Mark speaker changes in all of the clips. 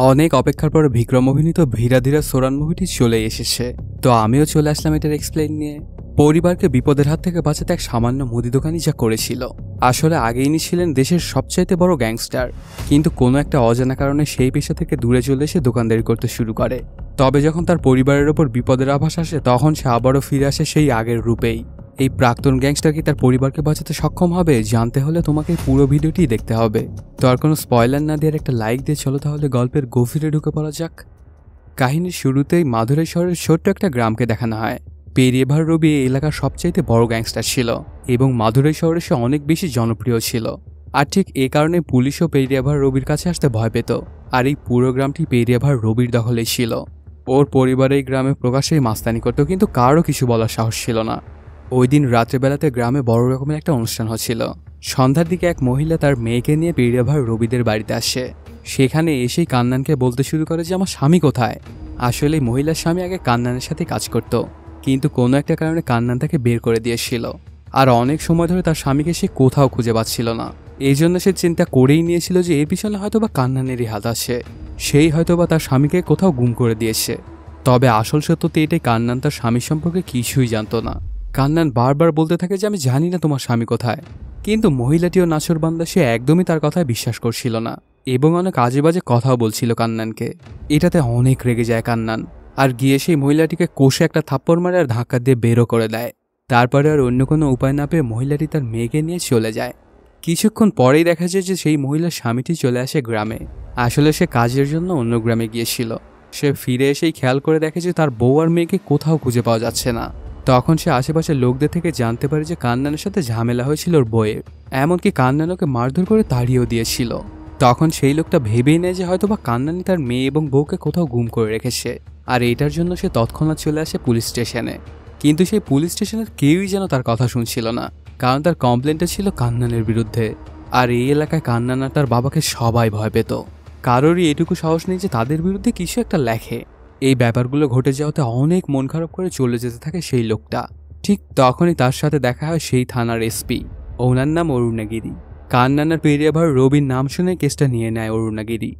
Speaker 1: অনেক অপেক্ষার পর বিক্রম অভিনীত ধীরা ধীরা সোরান মুভিটি চলে এসেছে। তো আমিও চলে আসলাম এটার এক্সপ্লেইন নিয়ে। পরিবারকে বিপদের হাত থেকে বাঁচাতে এক সামান্য মুদি দোকানই যা করেছিল। আসলে আগে ইনি ছিলেন দেশের সবচাইতে বড় গ্যাংস্টার, কিন্তু কোনো একটা অজানা কারণে সেই পেশা থেকে দূরে চলে এসে দোকানদারি করতে শুরু করে। তবে যখন তার পরিবারের ওপর বিপদের আভাস আসে তখন সে আবারও ফিরে আসে সেই আগের রূপেই। এই প্রাক্তন গ্যাংস্টার কি তার পরিবারকে বাঁচাতে সক্ষম হবে জানতে হলে তোমাকে পুরো ভিডিওটি দেখতে হবে। তো আর কোনো স্পয়লার না দিয়ে একটা লাইক দিয়ে চলো তাহলে গল্পের গভীরে ঢুকে পড়া যাক। কাহিনীর শুরুতেই মাদুরাই শহরের ছোট্ট একটা গ্রামকে দেখানো হয়। পেরিয়েভার রবি এই এলাকার সবচাইতে বড় গ্যাংস্টার ছিল এবং মাদুরাই শহরে সে অনেক বেশি জনপ্রিয় ছিল। আর ঠিক এ কারণে পুলিশও পেরিয়েভার রবির কাছে আসতে ভয় পেত। আর এই পুরো গ্রামটি পেরিয়েভার রবির দখলেই ছিল। ওর পরিবার এই গ্রামে প্রকাশ্যেই মাস্তানি করত, কিন্তু কারও কিছু বলার সাহস ছিল না। ওই দিন রাত্রেবেলাতে গ্রামে বড় রকমের একটা অনুষ্ঠান হচ্ছিল। সন্ধ্যার দিকে এক মহিলা তার মেয়েকে নিয়ে পেরিয়েভার রবিদের বাড়িতে আসে। সেখানে এসেই কান্নানকে বলতে শুরু করে যে আমার স্বামী কোথায়। আসলে মহিলার স্বামী আগে কান্নানের সাথে কাজ করত, কিন্তু কোনো একটা কারণে কান্নান তাকে বের করে দিয়েছিল। আর অনেক সময় ধরে তার স্বামীকে সে কোথাও খুঁজে পাচ্ছিল না। এই জন্য সে চিন্তা করেই নিয়েছিল যে এর পিছনে হয়তোবা কান্নানেরই হাত আছে। সেই হয়তোবা তার স্বামীকে কোথাও গুম করে দিয়েছে। তবে আসল সত্যতে এটাই, কান্নান তার স্বামীর সম্পর্কে কিছুই জানতো না। কান্নান বারবার বলতে থাকে যে আমি জানি না তোমার স্বামী কোথায়, কিন্তু মহিলাটিও নাছোড়বান্দা, সে একদমই তার কথায় বিশ্বাস করছিল না এবং অনেক আজে বাজে কথাও বলছিল কান্নানকে। এটাতে অনেক রেগে যায় কান্নান, আর গিয়ে সেই মহিলাটিকে কষে একটা থাপ্পড় মারে আর ধাক্কা দিয়ে বেরো করে দেয়। তারপরে আর অন্য কোনো উপায় না পেয়ে মহিলাটি তার মেয়েকে নিয়ে চলে যায়। কিছুক্ষণ পরেই দেখা যায় যে সেই মহিলার স্বামীটি চলে আসে গ্রামে। আসলে সে কাজের জন্য অন্য গ্রামে গিয়েছিল। সে ফিরে এসেই খেয়াল করে দেখে যে তার বউ আর মেয়েকে কোথাও খুঁজে পাওয়া যাচ্ছে না। তখন সে আশেপাশের লোকদের থেকে জানতে পারে যে কান্নানের সাথে ঝামেলা হয়েছিল ওর বউয়ের, এমনকি কান্নান ওকে মারধর করে তাড়িয়েও দিয়েছিল। তখন সেই লোকটা ভেবেই নেয় যে হয়তোবা কান্নানি তার মেয়ে এবং বউকে কোথাও গুম করে রেখেছে। আর এটার জন্য সে তৎক্ষণাৎ চলে আসে পুলিশ স্টেশনে। কিন্তু সেই পুলিশ স্টেশনের কেউই যেন তার কথা শুনছিল না, কারণ তার কমপ্লেনটা ছিল কান্নানের বিরুদ্ধে। আর এই এলাকায় কান্নান আর তার বাবাকে সবাই ভয় পেত। কারোরই এটুকু সাহস নেই যে তাদের বিরুদ্ধে কিছু একটা লেখে। এই ব্যাপারগুলো ঘটে যাওয়াতে অনেক মন খারাপ করে চলে যেতে থাকে সেই লোকটা। ঠিক তখনই তার সাথে দেখা হয় সেই থানার এসপি, ওনার নাম অরুণাগিরি। কান্নানার পেরিয়েভার রবির নাম শুনে কেসটা নিয়ে নেয় অরুণাগিরি।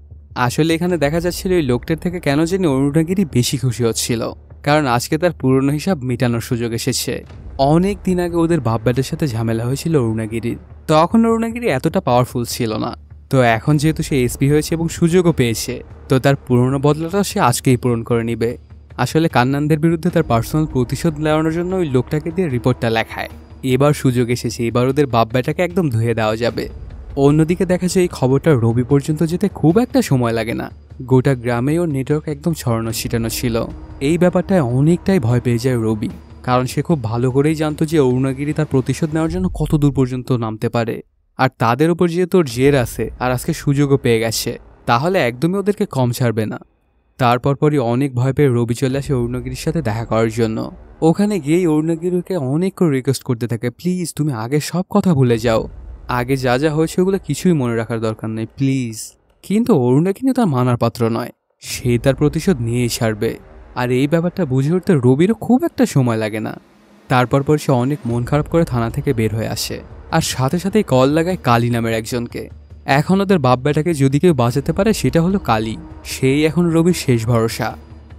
Speaker 1: আসলে এখানে দেখা যাচ্ছিল এই লোকটার থেকে কেন জানি অরুণাগিরি বেশি খুশি হচ্ছিল, কারণ আজকে তার পুরনো হিসাব মেটানোর সুযোগ এসেছে। অনেক দিন আগে ওদের বাপ ব্যাটার সাথে ঝামেলা হয়েছিল অরুণাগিরির, তখন অরুণাগিরি এতটা পাওয়ারফুল ছিল না। তো এখন যেহেতু সে এসপি হয়েছে এবং সুযোগও পেয়েছে, তো তার পুরনো বদলাটা সে আজকেই পূরণ করে নিবে। আসলে কান্নানদের বিরুদ্ধে তার পার্সোনাল প্রতিশোধ নেওয়ানোর জন্য ওই লোকটাকে দিয়ে রিপোর্টটা লেখায়। এবার সুযোগ এসেছে, এবার ওদের বাপ ব্যাটাকে একদম ধুয়ে দেওয়া যাবে। অন্যদিকে দেখা যায় এই খবরটা রবি পর্যন্ত যেতে খুব একটা সময় লাগে না। গোটা গ্রামে ওর নেটওয়ার্ক একদম ছড়ানো ছিটানো ছিল। এই ব্যাপারটায় অনেকটাই ভয় পেয়ে যায় রবি, কারণ সে খুব ভালো করেই জানতো যে অরুণাগিরি তার প্রতিশোধ নেওয়ার জন্য কত দূর পর্যন্ত নামতে পারে। আর তাদের উপর যেহেতু ওর জের আছে আর আজকে সুযোগও পেয়ে গেছে, তাহলে একদমই ওদেরকে কম ছাড়বে না। তারপর পরই অনেক ভয় পেয়ে রবি চলে আসে অরুণাগিরির সাথে দেখা করার জন্য। ওখানে গিয়েই অরুণাগিরিকে অনেক করে রিকোয়েস্ট করতে থাকে, প্লিজ তুমি আগে সব কথা ভুলে যাও, আগে যা যা হয়েছে ওগুলো কিছুই মনে রাখার দরকার নেই প্লিজ। কিন্তু অরুণাগিরি তার মানার পাত্র নয়, সে তার প্রতিশোধ নিয়েই ছাড়বে। আর এই ব্যাপারটা বুঝে উঠতে রবিরও খুব একটা সময় লাগে না। তারপর পর সে অনেক মন খারাপ করে থানা থেকে বের হয়ে আসে, আর সাথে সাথেই কল লাগায় কালী নামের একজনকে। এখন ওদের বাপ বেটাকে যদি কেউ বাঁচাতে পারে সেটা হলো কালী, সেই এখন রবির শেষ ভরসা।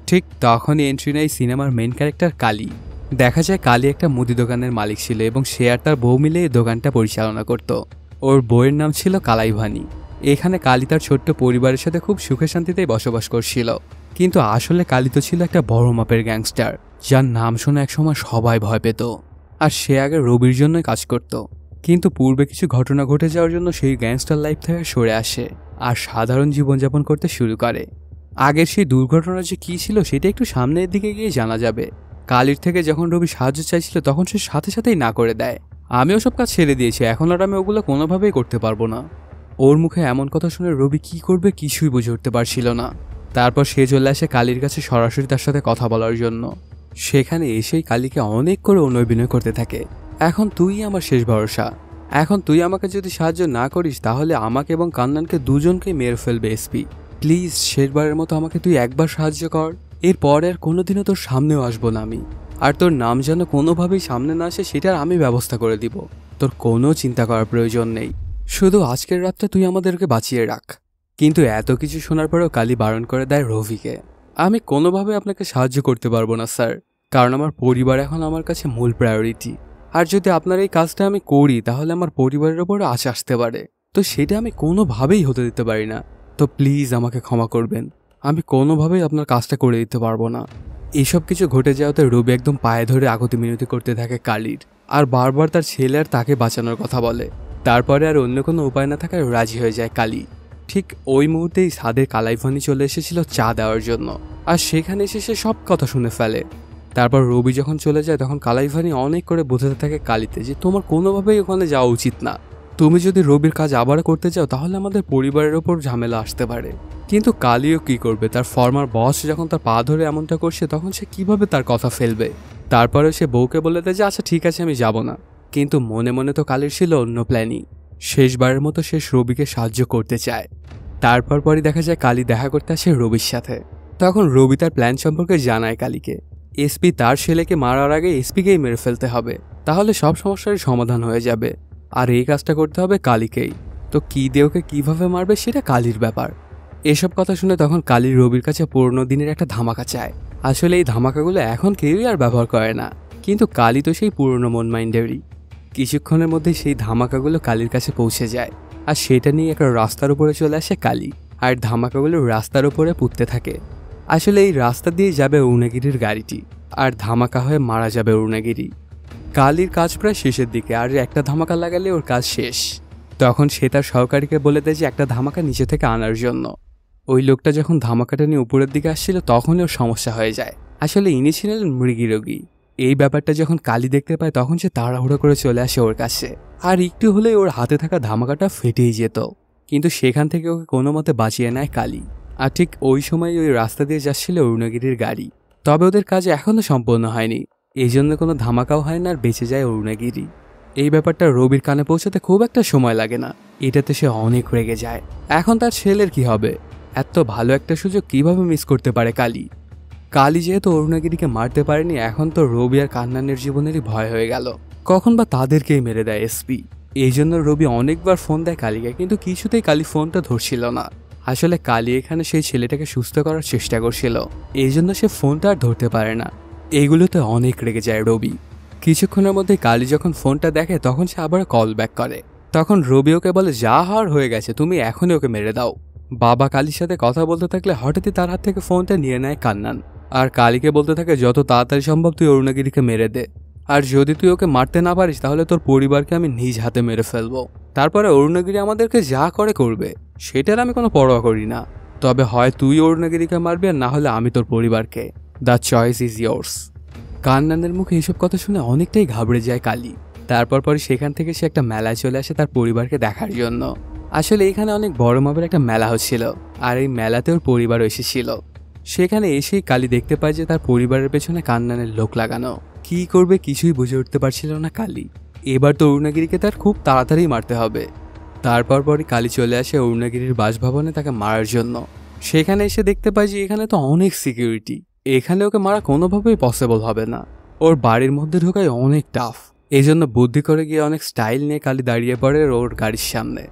Speaker 1: ঠিক তখনই এন্ট্রি নেয় সিনেমার মেন ক্যারেক্টার কালী। দেখা যায় কালী একটা মুদি দোকানের মালিক ছিল এবং সে আর তার বউ মিলে এই দোকানটা পরিচালনা করত। ওর বউয়ের নাম ছিল কালাইভানি। এখানে কালী তার ছোট্ট পরিবারের সাথে খুব সুখে শান্তিতেই বসবাস করছিল। কিন্তু আসলে কালী তো ছিল একটা বড় মাপের গ্যাংস্টার, যার নাম শুনে একসময় সবাই ভয় পেত। আর সে আগে রবির জন্যই কাজ করত, কিন্তু পূর্বে কিছু ঘটনা ঘটে যাওয়ার জন্য সেই গ্যাংস্টার লাইফ থেকে সরে আসে আর সাধারণ জীবনযাপন করতে শুরু করে। আগের সেই দুর্ঘটনা যে কী ছিল সেটা একটু সামনের দিকে গিয়ে জানা যাবে। কালীর থেকে যখন রবি সাহায্য চাইছিল তখন সে সাথে সাথেই না করে দেয়, আমি ওসব কাজ ছেড়ে দিয়েছি, এখন আর আমি ওগুলো কোনোভাবেই করতে পারবো না। ওর মুখে এমন কথা শুনে রবি কি করবে কিছুই বুঝে উঠতে পারছিল না। তারপর সে চলে আসে কালীর কাছে সরাসরি তার সাথে কথা বলার জন্য। সেখানে এসেই কালীকে অনেক করে অভিনয় করতে থাকে, এখন তুই আমার শেষ ভরসা, এখন তুই আমাকে যদি সাহায্য না করিস তাহলে আমাকে এবং কান্নানকে দুজনকে মেরে ফেলবে এসপি, প্লিজ শেষবারের মতো আমাকে তুই একবার সাহায্য কর, এরপর আর কোনোদিনও তোর সামনেও আসবো না আমি, আর তোর নাম যেন কোনোভাবেই সামনে না আসে সেটার আমি ব্যবস্থা করে দিব, তোর কোনো চিন্তা করার প্রয়োজন নেই, শুধু আজকের রাতটা তুই আমাদেরকে বাঁচিয়ে রাখ। কিন্তু এত কিছু শোনার পরেও কালী বারণ করে দেয় রবিকে। আমি কোনোভাবে আপনাকে সাহায্য করতে পারবো না স্যার, কারণ আমার পরিবার এখন আমার কাছে মূল প্রায়োরিটি। আর যদি আপনার এই কাজটা আমি করি তাহলে আমার পরিবারের ওপর আঁচ আসতে পারে, তো সেটা আমি কোনোভাবেই হতে দিতে পারি না। তো প্লিজ আমাকে ক্ষমা করবেন, আমি কোনোভাবেই আপনার কাজটা করে দিতে পারবো না। এসব কিছু ঘটে যাওয়াতে রবি একদম পায়ে ধরে আগতি মিনতি করতে থাকে কালীর, আর বারবার তার ছেলে আর তাকে বাঁচানোর কথা বলে। তারপরে আর অন্য কোনো উপায় না থাকায় রাজি হয়ে যায় কালী। ঠিক ওই মুহূর্তেই ছাদের কালাইভানি চলে এসেছিল চা দেওয়ার জন্য, আর সেখানে এসে সে সব কথা শুনে ফেলে। তারপর রবি যখন চলে যায় তখন কালাইভানি অনেক করে বোঝাতে থাকে কালীতে যে তোমার কোনোভাবেই ওখানে যাওয়া উচিত না। তুমি যদি রবির কাজ আবার করতে চাও তাহলে আমাদের পরিবারের ওপর ঝামেলা আসতে পারে। কিন্তু কালীও কি করবে, তার ফর্মার বস যখন তার পা ধরে এমনটা করছে তখন সে কিভাবে তার কথা ফেলবে। তারপরে সে বউকে বলে দেয় যে আচ্ছা ঠিক আছে আমি যাব না। কিন্তু মনে মনে তো কালীর ছিল অন্য প্ল্যানই। শেষবারের মতো শেষ রবিকে সাহায্য করতে চায়। তারপর পরই দেখা যায় কালী দেখা করতে আসে রবির সাথে। তখন রবি তার প্ল্যান সম্পর্কে জানায় কালীকে। এসপি তার ছেলেকে মারার আগে এসপিকেই মেরে ফেলতে হবে, তাহলে সব সমস্যারই সমাধান হয়ে যাবে। আর এই কাজটা করতে হবে কালীকেই। তো কি দিয়ে ওকে কিভাবে মারবে সেটা কালীর ব্যাপার। এসব কথা শুনে তখন কালী রবির কাছে পুরনো দিনের একটা ধামাকা চায়। আসলে এই ধামাকাগুলো এখন কেউই আর ব্যবহার করে না, কিন্তু কালী তো সেই পুরনো মন মাইন্ডেরই। কিছুক্ষণের মধ্যে সেই ধামাকাগুলো কালীর কাছে পৌঁছে যায়, আর সেটা নিয়ে একটা রাস্তার উপরে চলে আসে কালী, আর ধামাকাগুলো রাস্তার উপরে পুঁততে থাকে। আসলে এই রাস্তা দিয়ে যাবে অরুণগিরির গাড়িটি, আর ধামাকা হয়ে মারা যাবে অরুণগিরি। কালীর কাজ প্রায় শেষের দিকে, আর একটা ধামাকা লাগালে ওর কাজ শেষ। তখন সে তার সহকারীকে বলে দেয় যে একটা ধামাকা নিচে থেকে আনার জন্য। ওই লোকটা যখন ধামাকাটা নিয়ে উপরের দিকে আসছিল তখনই ওর সমস্যা হয়ে যায়। আসলে ইনি ছিলেন মৃগী রোগী। এই ব্যাপারটা যখন কালী দেখতে পায় তখন সে তাড়াহুড়ো করে চলে আসে ওর কাছে, আর একটু হলেই ওর হাতে থাকা ধামাকাটা ফেটেই যেত। কিন্তু সেখান থেকে ওকে কোনো মতে বাঁচিয়ে নেয় কালী। আর ঠিক ওই সময় ওই রাস্তা দিয়ে যাচ্ছিল অরুণগিরির গাড়ি। তবে ওদের কাজ এখনও সম্পূর্ণ হয়নি, এই জন্য কোনো ধামাকাও হয় না, আর বেঁচে যায় অরুণগিরি। এই ব্যাপারটা রবির কানে পৌঁছাতে খুব একটা সময় লাগে না। এটাতে সে অনেক রেগে যায়। এখন তার ছেলের কি হবে? এত ভালো একটা সুযোগ কিভাবে মিস করতে পারে কালী? কালী যেহেতু অরুণগিরিকে মারতে পারেনি, এখন তো রবি আর কান্নানের জীবনেরই ভয় হয়ে গেল। কখন বা তাদেরকেই মেরে দেয় এসপি। এই জন্য রবি অনেকবার ফোন দেয় কালীকে, কিন্তু কিছুতেই কালী ফোনটা ধরছিল না। আসলে কালী এখানে সেই ছেলেটাকে সুস্থ করার চেষ্টা করছিল, এই জন্য সে ফোনটা আর ধরতে পারে না। এইগুলোতে অনেক রেগে যায় রবি। কিছুক্ষণের মধ্যে কালী যখন ফোনটা দেখে তখন সে আবার কল ব্যাক করে। তখন রবি ওকে বলে যা হওয়ার হয়ে গেছে, তুমি এখনই ওকে মেরে দাও। বাবা কালীর সাথে কথা বলতে থাকলে হঠাৎই তার হাত থেকে ফোনটা নিয়ে নেয় কান্নান, আর কালীকে বলতে থাকে যত তাড়াতাড়ি সম্ভব তুই অরুণগিরিকে মেরে দে, আর যদি তুই ওকে মারতে না পারিস তাহলে তোর পরিবারকে আমি নিজ হাতে মেরে ফেলবো। তারপরে অরুণগিরি আমাদেরকে যা করে করবে, সেটার আমি কোনো পরোয়া করি না। তবে হয় তুই অরুণগিরিকে মারবি আর না হলে আমি তোর পরিবারকে। The choice is yours. কান্নানের মুখে এসব কথা শুনে অনেকটাই ঘাবড়ে যায় কালী। তারপর পরে সেখান থেকে সে একটা মেলায় চলে আসে তার পরিবারকে দেখার জন্য। আসলে এখানে অনেক বড় মাপের একটা মেলা হচ্ছিল, আর এই মেলাতে ওর পরিবারও এসেছিল। সেখানে এসেই কালী দেখতে পায় যে তার পরিবারের পেছনে কান্নানের লোক লাগানো। কি করবে কিছুই বুঝে উঠতে পারছিল না কালী। এবার তো অরুণগিরিকে তার খুব তাড়াতাড়ি মারতে হবে। তারপর পরই কালী চলে আসে অরুণগিরির বাসভবনে তাকে মারার জন্য। সেখানে এসে দেখতে পায় যে এখানে তো অনেক সিকিউরিটি, এখানে ওকে মারা কোনোভাবেই পসিবল হবে না। ওর বাড়ির মধ্যে ঢোকায় অনেক টাফ। এই জন্য বুদ্ধি করে গিয়ে অনেক স্টাইল নিয়ে কালী দাঁড়িয়ে পড়ে ওর গাড়ির সামনে।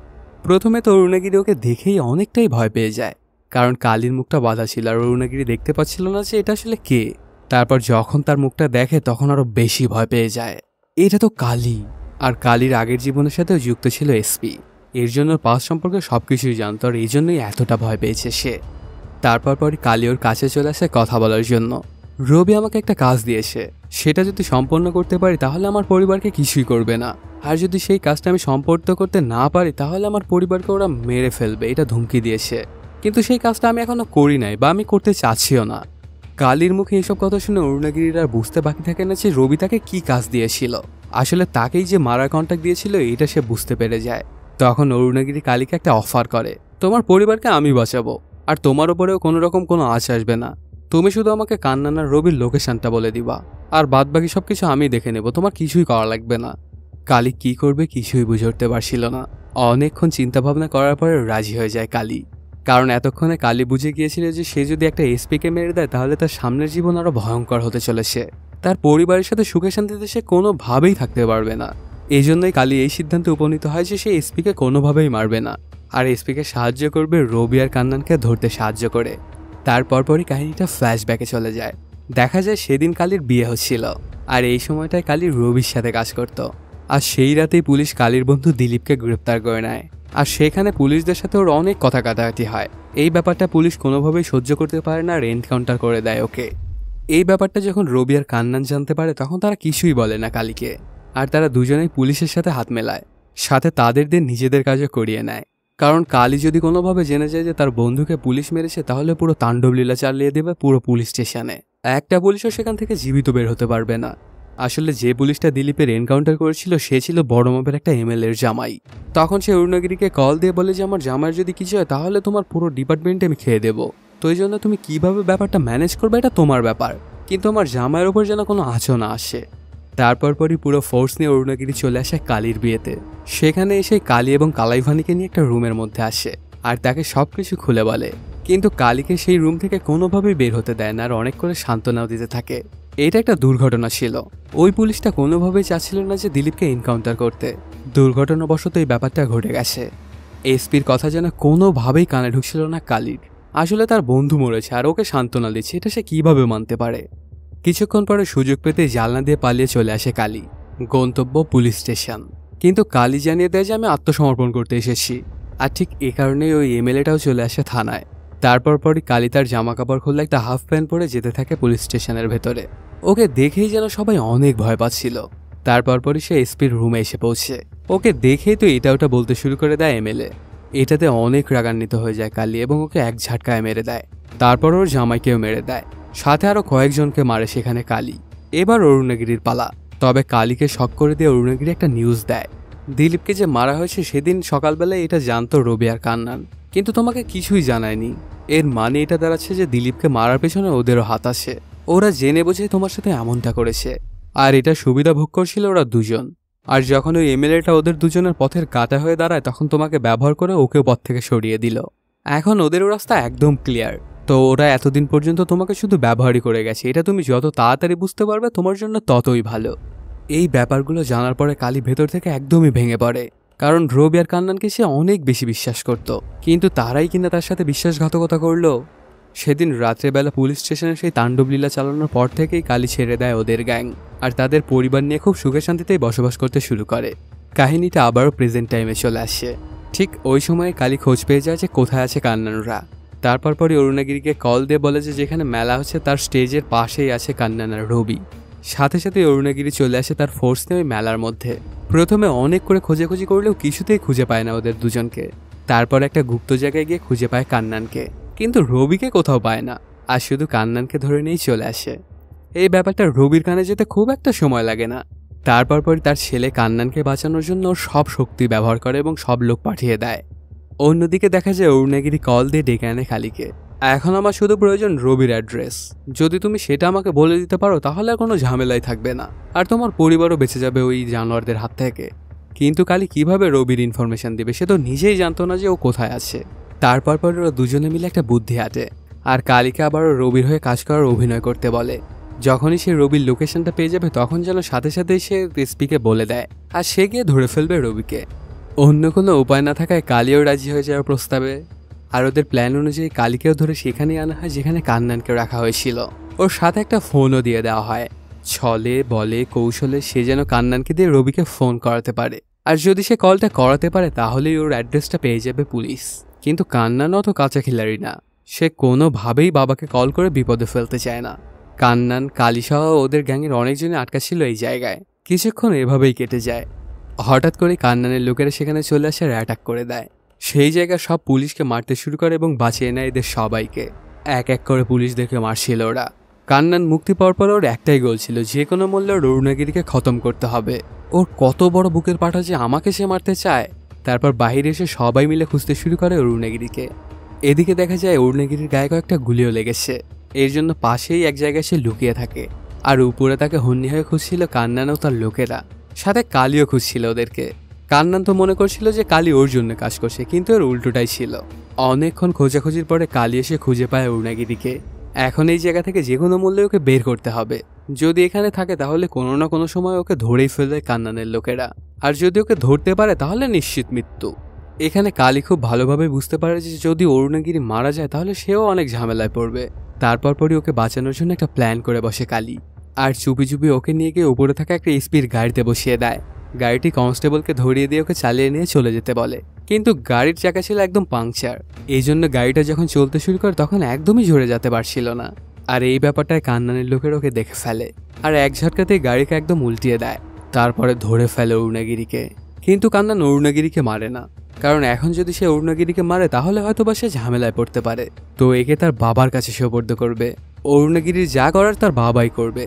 Speaker 1: প্রথমে তো অরুণগিরি ওকে দেখেই অনেকটাই ভয় পেয়ে যায়, কারণ কালীর মুখটা বাঁধা ছিল আর অরুণগিরি দেখতে পাচ্ছিল না যে এটা আসলে কে। তারপর যখন তার মুখটা দেখে তখন আরো বেশি ভয় পেয়ে যায়। এটা তো কালী, আর কালীর আগের জীবনের সাথেও যুক্ত ছিল এসপি। এর জন্য পাস সম্পর্কে সবকিছুই জানতো, আর এই জন্যই এতটা ভয় পেয়েছে সে। তারপর পরই কালী ওর কাছে চলে আসে কথা বলার জন্য। রবি আমাকে একটা কাজ দিয়েছে, সেটা যদি সম্পন্ন করতে পারি তাহলে আমার পরিবারকে কিছুই করবে না, আর যদি সেই কাজটা আমি সম্পন্ন করতে না পারি তাহলে আমার পরিবারকে ওরা মেরে ফেলবে, এটা ধমকি দিয়েছে। কিন্তু সেই কাজটা আমি এখনো করি নাই বা আমি করতে চাচ্ছিও না। কালীর মুখে এসব কথা শুনে অরুণগিরির আর বুঝতে বাকি থাকে না যে রবি তাকে কি কাজ দিয়েছিল। আসলে তাকেই যে মারার কন্ট্যাক্ট দিয়েছিল এটা সে বুঝতে পেরে যায়। তখন অরুণগিরি কালীকে একটা অফার করে, তোমার পরিবারকে আমি বাঁচাবো, আর তোমার উপরেও কোনো রকম কোনো আঁচ আসবে না। তুমি শুধু আমাকে কান্নানার রবির লোকেশনটা বলে দিবা, আর বাদ বাকি সবকিছু আমি দেখে নেব, তোমার কিছুই করা লাগবে না। কালী কি করবে কিছুই বুঝে উঠতে পারছিল না। অনেকক্ষণ চিন্তা ভাবনা করার পরে রাজি হয়ে যায় কালী, কারণ এতক্ষণে কালী বুঝে গিয়েছিল যে সে যদি একটা এসপিকে মেরে দেয় তাহলে তার সামনের জীবন আরো ভয়ঙ্কর হতে চলেছে। তার পরিবারের সাথে সুখে শান্তিতে সে কোনোভাবেই থাকতে পারবে না। এই জন্যই কালী এই সিদ্ধান্তে উপনীত হয় যে সে এসপিকে কোনোভাবেই মারবে না। আর এসপিকে সাহায্য করবে রবি আর কান্নানকে ধরতে সাহায্য করে। তারপরই কাহিনীটা ফ্ল্যাশব্যাকে চলে যায়। দেখা যায় সেদিন কালীর বিয়ে হচ্ছিল, আর এই সময়টায় কালী রবির সাথে কাজ করত। আর সেই রাতেই পুলিশ কালীর বন্ধু দিলীপকে গ্রেপ্তার করে নেয়। আর সেখানে পুলিশদের সাথে ওর অনেক কথা কাটাকাটি হয়। এই ব্যাপারটা পুলিশ কোনোভাবেই সহ্য করতে পারে না, আর এনকাউন্টার করে দেয় ওকে। এই ব্যাপারটা যখন রবি আর কান্নান জানতে পারে তখন তারা কিছুই বলে না কালীকে, আর তারা দুজনেই পুলিশের সাথে হাত মেলায়, সাথে তাদের দিয়ে নিজেদের কাজও করিয়ে নেয়। কারণ কালী যদি কোনোভাবে জেনে যায় যে তার বন্ধুকে পুলিশ মেরেছে তাহলে পুরো তাণ্ডবলীলা চালিয়ে দেবে পুরো পুলিশ স্টেশনে। একটা পুলিশও সেখান থেকে জীবিত বের হতে পারবে না। আসলে যে পুলিশটা দিলীপের এনকাউন্টার করেছিল সে ছিল বড় মাপের একটা এমএলএর জামাই। তখন সে অরুণগিরিকে কল দিয়ে বলে যে আমার জামাইয়ের যদি কিছু হয় তাহলে তোমার পুরো ডিপার্টমেন্টে আমি খেয়ে দেবো, তো এই জন্য তুমি কিভাবে ব্যাপারটা ম্যানেজ করবে এটা তোমার ব্যাপার, কিন্তু আমার জামাইয়ের ওপর যেন কোনো আঁচও না আসে। তারপরই পুরো ফোর্স নিয়ে অরুণগিরি চলে আসে কালীর বিয়েতে। সেখানে এসে কালী এবং কালাইভানিকে নিয়ে একটা রুমের মধ্যে আসে আর তাকে সবকিছু খুলে বলে, কিন্তু কালীকে সেই রুম থেকে কোনোভাবেই বের হতে দেয় না, আর অনেক করে সান্ত্বনাও দিতে থাকে। এটা একটা দুর্ঘটনা ছিল। ওই পুলিশটা কোনোভাবেই চাচ্ছিল না যে দিলীপকে এনকাউন্টার করতে। দুর্ঘটনাবশত এই ব্যাপারটা ঘটে গেছে। এসপির কথা যেন কোনোভাবেই কানে ঢুকছিল না কালীর। আসলে তার বন্ধু মরেছে আর ওকে সান্ত্বনা দিচ্ছে, এটা সে কিভাবে মানতে পারে। কিছুক্ষণ পরে সুযোগ পেতে জানলা দিয়ে পালিয়ে চলে আসে কালী। গন্তব্য পুলিশ স্টেশন। কিন্তু কালী জানিয়ে দেয় যে আমি আত্মসমর্পণ করতে এসেছি। আর ঠিক এ কারণেই ওই এমএলএটাও চলে আসে থানায়। তারপরই কালী তার জামা কাপড় খুললে একটা হাফ প্যান্ট পরে যেতে থাকে পুলিশ স্টেশনের ভেতরে। ওকে দেখেই যেন সবাই অনেক ভয় পাচ্ছিল। তারপরই সে এসপির রুমে এসে পৌঁছে। ওকে দেখেই তো এটা ওটা বলতে শুরু করে দেয় এমএলএ। এটাতে অনেক রাগান্বিত হয়ে যায় কালী এবং ওকে এক ঝাটকায় মেরে দেয়। তারপর ওর জামাইকেও মেরে দেয়, সাথে আরো কয়েকজনকে মারে সেখানে কালী। এবার অরুণগিরির পালা। তবে কালীকে শক করে দিয়ে অরুণগিরি একটা নিউজ দেয়, দিলীপকে যে মারা হয়েছে সেদিন সকালবেলায় এটা জানতো রবি আর কান্নান, কিন্তু তোমাকে কিছুই জানায়নি। এর মানে এটা দাঁড়াচ্ছে যে দিলীপকে মারার পেছনে ওদেরও হাত আছে। ওরা জেনে বুঝে তোমার সাথে এমনটা করেছে, আর এটা সুবিধা ভোগ করছিল ওরা দুজন। আর যখন ওই এমএলএটা ওদের দুজনের পথের কাঁটা হয়ে দাঁড়ায় তখন তোমাকে ব্যবহার করে ওকে পথ থেকে সরিয়ে দিল। এখন ওদের রাস্তা একদম ক্লিয়ার। তো ওরা এতদিন পর্যন্ত তোমাকে শুধু ব্যবহারই করে গেছে। এটা তুমি যত তাড়াতাড়ি বুঝতে পারবে তোমার জন্য ততই ভালো। এই ব্যাপারগুলো জানার পরে কালী ভেতর থেকে একদমই ভেঙে পড়ে, কারণ রবি আর কান্নানকে সে অনেক বেশি বিশ্বাস করত, কিন্তু তারাই কিনা তার সাথে বিশ্বাসঘাতকতা করলো। সেদিন রাত্রেবেলা পুলিশ স্টেশনে সেই তাণ্ডবলীলা চালানোর পর থেকেই কালী ছেড়ে দেয় ওদের গ্যাং, আর তাদের পরিবার নিয়ে খুব সুখে শান্তিতেই বসবাস করতে শুরু করে। কাহিনীটা আবারও প্রেজেন্ট টাইমে চলে আসে। ঠিক ওই সময়ে কালী খোঁজ পেয়ে যায় যে কোথায় আছে কান্নানরা। তারপরই অরুণগিরিকে কল দিয়ে বলে যে যেখানে মেলা হচ্ছে তার স্টেজের পাশেই আছে কান্নান আর রবি। সাথে সাথে অরুণগিরি চলে আসে তার ফোর্স নিয়ে ওই মেলার মধ্যে। প্রথমে অনেক করে খোঁজাখুঁজি করলেও কিছুতেই খুঁজে পায় না ওদের দুজনকে। তারপর একটা গুপ্ত জায়গায় গিয়ে খুঁজে পায় কান্নানকে, কিন্তু রবিকে কোথাও পায় না, আর শুধু কান্নানকে ধরে নিয়েই চলে আসে। এই ব্যাপারটা রবির কানে যেতে খুব একটা সময় লাগে না। তারপরই তার ছেলে কান্নানকে বাঁচানোর জন্য সব শক্তি ব্যবহার করে এবং সব লোক পাঠিয়ে দেয়। অন্যদিকে দেখা যায় অরুণগিরি কল দিয়ে ডেকে আনে কালীকে। এখন আমার শুধু প্রয়োজন রবির অ্যাড্রেস। যদি তুমি সেটা আমাকে বলে দিতে পারো তাহলে আর কোনো ঝামেলাই থাকবে না, আর তোমার পরিবারও বেঁচে যাবে ওই জানোয়ারদের হাত থেকে। কিন্তু কালী কিভাবে রবির ইনফরমেশন দিবে, সে তো নিজেই জানতো না যে ও কোথায় আছে। তারপর ওরা দুজনে মিলে একটা বুদ্ধি আটে, আর কালীকে আবারও রবির হয়ে কাজ করার অভিনয় করতে বলে। যখনই সে রবির লোকেশনটা পেয়ে যাবে তখন যেন সাথে সাথেই সে এসপিকে বলে দেয়, আর সে গিয়ে ধরে ফেলবে রবিকে। অন্য কোনো উপায় না থাকায় কালীও রাজি হয়ে যাওয়ার প্রস্তাবে। আর ওদের প্ল্যান অনুযায়ী কালীকেও ধরে সেখানেই আনা হয় যেখানে কান্নানকে রাখা হয়েছিল। ওর সাথে একটা ফোনও দিয়ে দেওয়া হয়। ছলে বলে কৌশলে সে যেন কান্নানকে দিয়ে রবিকে ফোন করাতে পারে, আর যদি সে কলটা করাতে পারে তাহলেই ওর অ্যাড্রেসটা পেয়ে যাবে পুলিশ। কিন্তু কান্নান অত কাঁচা খিলাড়ি না, সে কোনোভাবেই বাবাকে কল করে বিপদে ফেলতে চায় না। কান্নান, কালীসহ ওদের গ্যাংয়ের অনেকজনই আটকা ছিল এই জায়গায়। কিছুক্ষণ এভাবেই কেটে যায়। হঠাৎ করে কান্নানের লোকেরা সেখানে চলে আসে আর অ্যাটাক করে দেয়। সেই জায়গায় সব পুলিশকে মারতে শুরু করে এবং বাঁচিয়ে নেয় এদের সবাইকে। এক এক করে পুলিশদেরকে মারছিল ওরা। কান্নান মুক্তি পাওয়ার পর ওর একটাই গোল ছিল, যে কোনো মূল্যে অরুণগিরিকে খতম করতে হবে। ওর কত বড় বুকের পাঠা যে আমাকে সে মারতে চায়। তারপর বাহিরে এসে সবাই মিলে খুঁজতে শুরু করে অরুণগিরিকে। এদিকে দেখা যায় অরুণগিরির গায়ে কয়েকটা গুলিও লেগেছে। এর জন্য পাশেই এক জায়গায় সে লুকিয়ে থাকে, আর উপরে তাকে হন্যি হয়ে খুঁজছিল কান্নান ও তার লোকেরা। সাথে কালীও খুঁজছিল ওদেরকে। কান্নান তো মনে করছিল যে কালী ওর জন্য কাজ করছে, কিন্তু ওর উল্টোটাই ছিল। অনেকক্ষণ খোঁজাখুঁজির পরে কালী এসে খুঁজে পায় অরুণগিরিকে। এখন এই জায়গা থেকে যে কোনো মূল্যে ওকে বের করতে হবে। যদি এখানে থাকে তাহলে কোনো না কোনো সময় ওকে ধরেই ফেলবে কান্নানের লোকেরা, আর যদি ওকে ধরতে পারে তাহলে নিশ্চিত মৃত্যু। এখানে কালী খুব ভালোভাবে বুঝতে পারে যে যদি অরুণগিরি মারা যায় তাহলে সেও অনেক ঝামেলায় পড়বে। তারপরই ওকে বাঁচানোর জন্য একটা প্ল্যান করে বসে কালী, আর চুপি চুপি ওকে নিয়ে গিয়ে উপরে থাকা একটা এসপির গাড়িতে বসিয়ে দেয়। গাড়িটি কনস্টেবলকে ধরিয়ে দিয়ে ওকে চালিয়ে নিয়ে চলে যেতে বলে, কিন্তু গাড়ির চাকা ছিল একদম পাংচার। এই জন্য গাড়িটা যখন চলতে শুরু করে তখন একদমই জোরে যেতে পারছিল না। আর এই ব্যাপারটায় কান্নানের লোকের ওকে দেখে ফেলে আর এক ঝটকাতেই গাড়িকে একদম উল্টিয়ে দেয়। তারপরে ধরে ফেলে অরুণগিরিকে, কিন্তু কান্নান অরুণগিরিকে মারে না, কারণ এখন যদি সে অরুণগিরিকে মারে তাহলে হয়তো বা সে ঝামেলায় পড়তে পারে। তো একে তার বাবার কাছে সোপর্দ করবে। অরুণগিরির যা করার তার বাবাই করবে।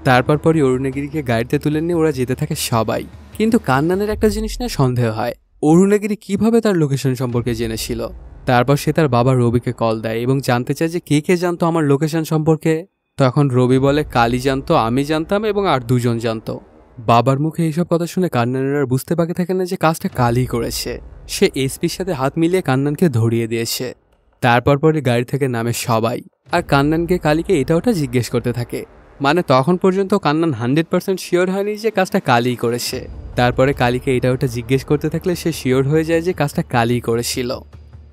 Speaker 1: তারপরই অরুণগিরিকে গাড়িতে তুলে নিয়ে ওরা যেতে থাকে সবাই। কিন্তু কান্নানের একটা জিনিস নিয়ে সন্দেহ হয়, অরুণগিরি কিভাবে তার লোকেশন সম্পর্কে জেনেছিল। তারপর সে তার বাবা রবিকে কল দেয় এবং জানতে চায় যে কে কে জানতো আমার লোকেশন সম্পর্কে। তখন রবি বলে কালী জানতো, আমি জানতাম এবং আর দুজন জানতো। বাবার মুখে এইসব কথা শুনে কান্নানের আর বুঝতে বাকি থাকে না যে কাজটা কালী করেছে। সে এসপির সাথে হাত মিলিয়ে কান্নানকে ধরিয়ে দিয়েছে। তারপরই গাড়ি থেকে নামে সবাই, আর কান্নানকে কালীকে এটা ওটা জিজ্ঞেস করতে থাকে। মানে তখন পর্যন্ত কান্নান 100% শিওর হয়নি যে কাজটা কালীই করেছে। তারপরে কালীকে এটা ওটা জিজ্ঞেস করতে থাকলে সে শিওর হয়ে যায় যে কাজটা কালীই করেছিল।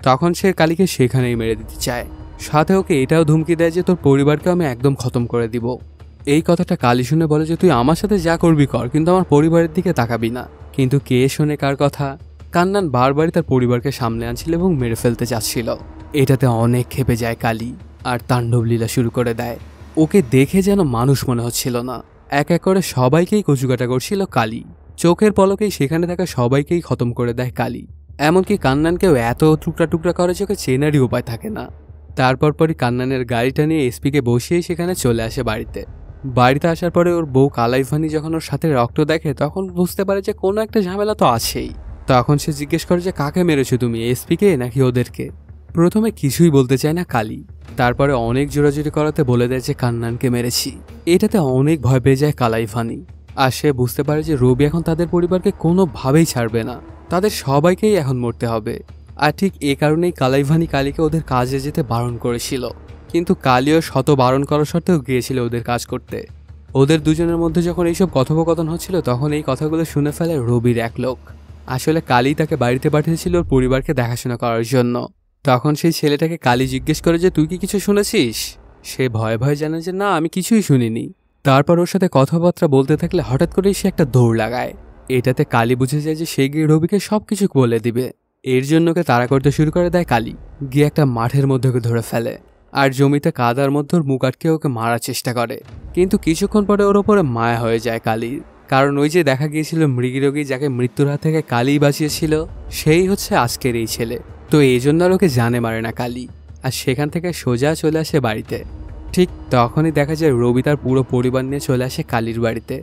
Speaker 1: তখন সে কালীকে সেখানেই মেরে দিতে চায়, সাথে ওকে এটাও ধুমকি দেয় যে তোর পরিবারকে আমি একদম খতম করে দিব। এই কথাটা কালী শুনে বলে যে তুই আমার সাথে যা করবি কর, কিন্তু আমার পরিবারের দিকে তাকাবি না। কিন্তু কে শোনে কার কথা? কান্নান বারবারই তার পরিবারকে সামনে আনছিল এবং মেরে ফেলতে চাচ্ছিল। এটাতে অনেক ক্ষেপে যায় কালী আর তাণ্ডব লীলা শুরু করে দেয়। ওকে দেখে যেন মানুষ মনে হচ্ছিল না। এক এক করে সবাইকেই কচুকাটা করছিল কালী। চোখের পলকেই সেখানে থাকা সবাইকেই খতম করে দেয় কালী। এমনকি কান্নানকেও এত টুকরা টুকরা করে যে ওকে চেনারই উপায় থাকে না। তারপরই কান্নানের গাড়িটা নিয়ে এসপিকে বসিয়ে সেখানে চলে আসে বাড়িতে। বাড়িতে আসার পরে ওর বউ কালাইভানি যখন ওর সাথে রক্ত দেখে তখন বুঝতে পারে যে কোনো একটা ঝামেলা তো আছেই। তখন সে জিজ্ঞেস করে যে কাকে মেরেছো তুমি, এসপিকে নাকি ওদেরকে? প্রথমে কিছুই বলতে চায় না কালী। তারপরে অনেক জোরাজুরি করাতে বলে দেয় যে কান্নানকে মেরেছি। এটাতে অনেক ভয় পেয়ে যায় কালাইভানি। আর সে বুঝতে পারে যে রবি এখন তাদের পরিবারকে কোনোভাবেই ছাড়বে না, তাদের সবাইকেই এখন মরতে হবে। আর ঠিক এ কারণেই কালাইভানি কালীকে ওদের কাজে যেতে বারণ করেছিল। কিন্তু কালীও শত বারণ করার সত্ত্বেও গিয়েছিল ওদের কাজ করতে। ওদের দুজনের মধ্যে যখন এইসব কথোপকথন হচ্ছিল তখন এই কথাগুলো শুনে ফেলে রবির এক লোক। আসলে কালী তাকে বাড়িতে পাঠিয়েছিল ওর পরিবারকে দেখাশোনা করার জন্য। তখন সেই ছেলেটাকে কালী জিজ্ঞেস করে যে তুই কি কিছু শুনেছিস? সে ভয়ে ভয়ে জানে যে না, আমি কিছুই শুনিনি। তারপর ওর সাথে কথাবার্তা বলতে থাকলে হঠাৎ করেই সে একটা দৌড় লাগায়। এটাতে কালী বুঝে যায় যে সে গিয়ে রবিকে সবকিছু বলে দিবে। এর জন্য ওকে তাড়া করতে শুরু করে দেয় কালী। গিয়ে একটা মাঠের মধ্যে ওকে ধরে ফেলে আর জমিতে কাদার মধ্যে ওর মুখ আটকে ওকে মারার চেষ্টা করে। কিন্তু কিছুক্ষণ পরে ওর ওপরে মায়া হয়ে যায় কালীর, কারণ ওই যে দেখা গিয়েছিল মৃগীরোগী যাকে মৃত্যুর হাত থেকে কালী বাঁচিয়েছিল, সেই হচ্ছে আজকের এই ছেলে। তো এই জন্য আর ওকে জানে মারে না কালী। আর সেখান থেকে সোজা চলে আসে বাড়িতে। ঠিক তখনই দেখা যায় রবি তার পুরো পরিবার নিয়ে চলে আসে কালীর বাড়িতে।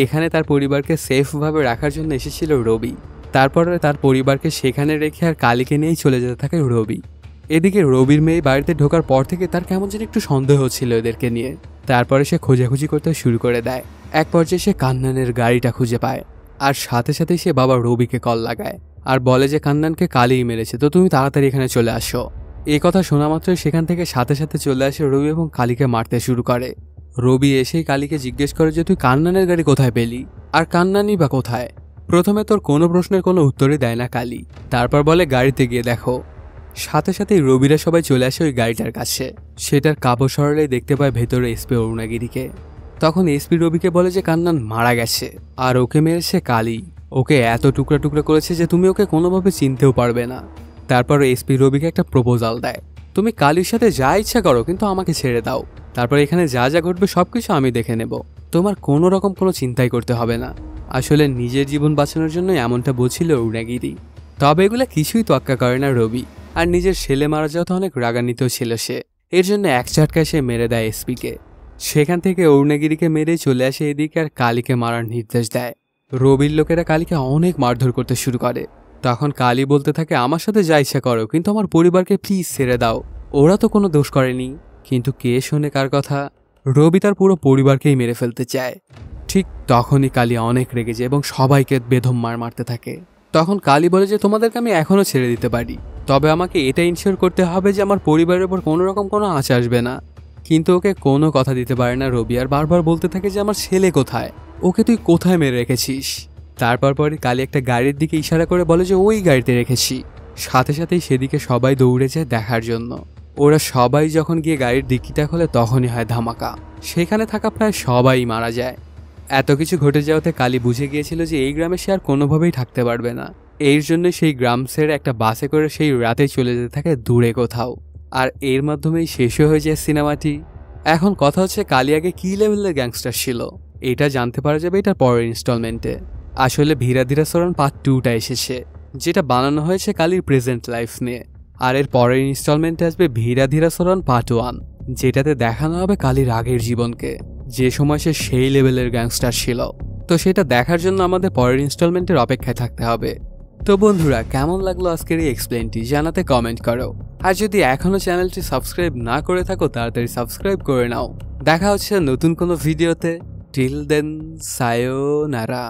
Speaker 1: এখানে তার পরিবারকে সেফভাবে রাখার জন্য এসেছিল রবি। তারপরে তার পরিবারকে সেখানে রেখে আর কালীকে নিয়েই চলে যেতে থাকে রবি। এদিকে রবির মেয়ে বাড়িতে ঢোকার পর থেকে তার কেমন যেন একটু সন্দেহ হচ্ছিল এদেরকে নিয়ে। তারপরে সে খোঁজাখুঁজি করতে শুরু করে দেয়। এক পর্যায়ে সে কান্নানের গাড়িটা খুঁজে পায় আর সাথে সাথেই সে বাবা রবিকে কল লাগায় আর বলে যে কান্নানকে কালীই মেরেছে, তো তুমি তাড়াতাড়ি এখানে চলে আসো। এই কথা শোনা মাত্রই সেখান থেকে সাথে সাথে চলে আসে রবি এবং কালীকে মারতে শুরু করে। রবি এসেই কালীকে জিজ্ঞেস করে যে তুই কান্নানের গাড়ি কোথায় পেলি, আর কান্নানই বা কোথায়? প্রথমে তোর কোনো প্রশ্নের কোনো উত্তরই দেয় না কালী। তারপর বলে গাড়িতে গিয়ে দেখো। সাথে সাথেই রবিরা সবাই চলে আসে ওই গাড়িটার কাছে। সেটার কাপড় সরালেই দেখতে পায় ভেতরে এসপি অরুণগিরিকে। তখন এসপি রবিকে বলে যে কান্নান মারা গেছে আর ওকে মেরেছে কালী। ওকে এত টুকরা টুকরা করেছে যে তুমি ওকে কোনোভাবে চিনতেও পারবে না। তারপর এসপি রবিকে একটা প্রপোজাল দেয়, তুমি কালীর সাথে যা ইচ্ছা করো কিন্তু আমাকে ছেড়ে দাও। তারপর এখানে যা যা ঘটবে সবকিছু আমি দেখে নেব, তোমার কোনো রকম কোনো চিন্তাই করতে হবে না। আসলে নিজের জীবন বাঁচানোর জন্য এমনটা বলছিল অরুণগিরি। তবে এগুলা কিছুই তোয়াক্কা করে না রবি। আর নিজের ছেলে মারা যাওয়াতে অনেক রাগান্বিত ছিল সে। এর জন্য এক চাটকায় সে মেরে দেয় এসপিকে। সেখান থেকে অরুণগিরিকে মেরে চলে আসে এদিকে আর কালীকে মারার নির্দেশ দেয়। রবির লোকেরা কালীকে অনেক মারধর করতে শুরু করে। তখন কালী বলতে থাকে আমার সাথে যা ইচ্ছা করো, কিন্তু আমার পরিবারকে প্লিজ ছেড়ে দাও, ওরা তো কোনো দোষ করেনি। কিন্তু কে শোনে কার কথা? রবি তার পুরো পরিবারকেই মেরে ফেলতে চায়। ঠিক তখনই কালী অনেক রেগে যায় এবং সবাইকে বেধম মারতে থাকে। তখন কালী বলে যে তোমাদেরকে আমি এখনও ছেড়ে দিতে পারি, তবে আমাকে এটা ইনশিওর করতে হবে যে আমার পরিবারের উপর কোনো রকম কোনো আঁচ আসবে না। কিন্তু ওকে কোনো কথা দিতে পারে না রবি, আর বারবার বলতে থাকে যে আমার ছেলে কোথায়, ওকে তুই কোথায় মেরে রেখেছিস? তারপর পরে কালি একটা গাড়ির দিকে ইশারা করে বলে যে ওই গাড়িতে রেখেছি। সাথে সাথেই সেদিকে সবাই দৌড়ে যায় দেখার জন্য। ওরা সবাই যখন গিয়ে গাড়ির ডিক্কিটা খোলে তখনই হয় ধামাকা। সেখানে থাকা প্রায় সবাই মারা যায়। এত কিছু ঘটে যাওয়াতে কালি বুঝে গিয়েছিল যে এই গ্রামে সে আর কোনোভাবেই থাকতে পারবে না। এর জন্য সেই গ্রাম ছেড়ে একটা বাসে করে সেই রাতে চলে যেতে থাকে দূরে কোথাও। আর এর মাধ্যমেই শেষও হয়ে যায় সিনেমাটি। এখন কথা হচ্ছে কালি আগে কি লেভেলের গ্যাংস্টার ছিল, এটা জানতে পারা যাবে এটার পরের ইনস্টলমেন্টে। আসলে ধীরা ধীরা সোরান পার্ট 2টা এসেছে, যেটা বানানো হয়েছে কালির প্রেজেন্ট লাইফ নিয়ে। আর এর পরের ইনস্টলমেন্টে আসবে ধীরা ধীরা সোরান পার্ট 1, যেটাতে দেখানো হবে কালির আগের জীবনকে, যে সময় সে সেই লেভেলের গ্যাংস্টার ছিল। তো সেটা দেখার জন্য আমাদের পরের ইনস্টলমেন্টের অপেক্ষায় থাকতে হবে। তো বন্ধুরা, কেমন লাগলো আজকের এই এক্সপ্লেনটি জানাতে কমেন্ট করো। আর যদি এখনো চ্যানেলটি সাবস্ক্রাইব না করে থাকো তাড়াতাড়ি সাবস্ক্রাইব করে নাও। দেখা হচ্ছে নতুন কোনো ভিডিওতে। Till then, সায়োনারা।